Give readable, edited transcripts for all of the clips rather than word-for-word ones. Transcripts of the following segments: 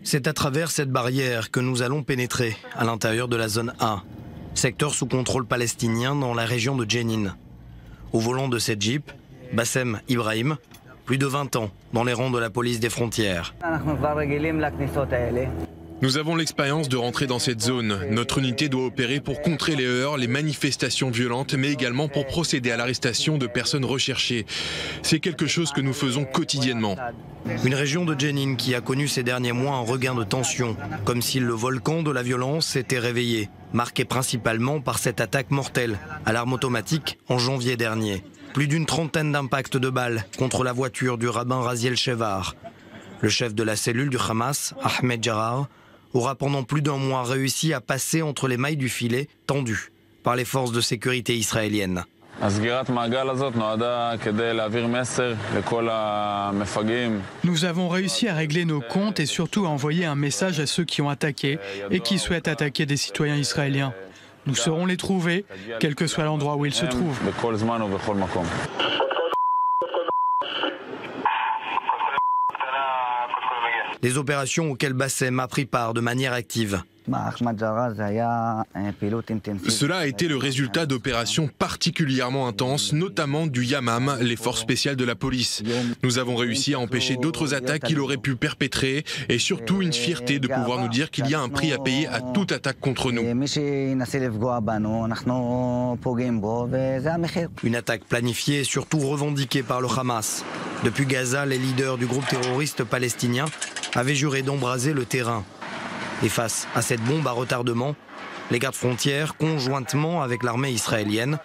C'est à travers cette barrière que nous allons pénétrer à l'intérieur de la zone A, secteur sous contrôle palestinien dans la région de Jenin. Au volant de cette Jeep, Bassem Ibrahim, plus de 20 ans dans les rangs de la police des frontières. Nous avons l'expérience de rentrer dans cette zone. Notre unité doit opérer pour contrer les heurts, les manifestations violentes, mais également pour procéder à l'arrestation de personnes recherchées. C'est quelque chose que nous faisons quotidiennement. Une région de Jenin qui a connu ces derniers mois un regain de tension, comme si le volcan de la violence s'était réveillé, marqué principalement par cette attaque mortelle à l'arme automatique en janvier dernier. Plus d'une trentaine d'impacts de balles contre la voiture du rabbin Raziel Shevar. Le chef de la cellule du Hamas, Ahmed Jarrar, aura pendant plus d'un mois réussi à passer entre les mailles du filet tendues par les forces de sécurité israéliennes. Nous avons réussi à régler nos comptes et surtout à envoyer un message à ceux qui ont attaqué et qui souhaitent attaquer des citoyens israéliens. Nous saurons les trouver, quel que soit l'endroit où ils se trouvent. Des opérations auxquelles Bassem a pris part de manière active. Cela a été le résultat d'opérations particulièrement intenses, notamment du Yamam, les forces spéciales de la police. Nous avons réussi à empêcher d'autres attaques qu'il aurait pu perpétrer et surtout une fierté de pouvoir nous dire qu'il y a un prix à payer à toute attaque contre nous. Une attaque planifiée et surtout revendiquée par le Hamas. Depuis Gaza, les leaders du groupe terroriste palestinien avaient juré d'embraser le terrain. Et face à cette bombe à retardement, les gardes-frontières, conjointement avec l'armée israélienne,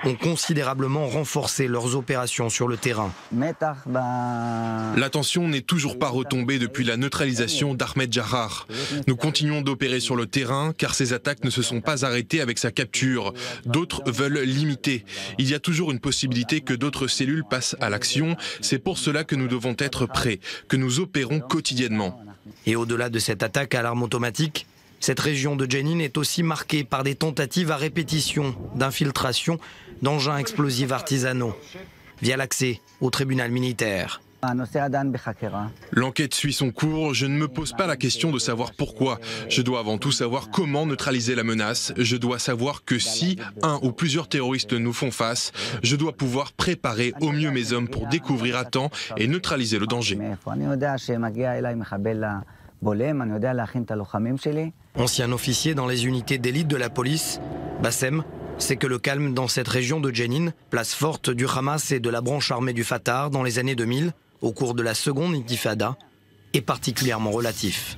ont considérablement renforcé leurs opérations sur le terrain. La tension n'est toujours pas retombée depuis la neutralisation d'Ahmed Jarrar. Nous continuons d'opérer sur le terrain car ces attaques ne se sont pas arrêtées avec sa capture. D'autres veulent l'imiter. Il y a toujours une possibilité que d'autres cellules passent à l'action. C'est pour cela que nous devons être prêts, que nous opérons quotidiennement. Et au-delà de cette attaque à l'arme automatique, cette région de Jenin est aussi marquée par des tentatives à répétition d'infiltration d'engins explosifs artisanaux via l'accès au tribunal militaire. L'enquête suit son cours. Je ne me pose pas la question de savoir pourquoi. Je dois avant tout savoir comment neutraliser la menace. Je dois savoir que si un ou plusieurs terroristes nous font face, je dois pouvoir préparer au mieux mes hommes pour découvrir à temps et neutraliser le danger. Ancien officier dans les unités d'élite de la police, Bassem sait que le calme dans cette région de Jenin, place forte du Hamas et de la branche armée du Fatah dans les années 2000, au cours de la seconde intifada, est particulièrement relatif.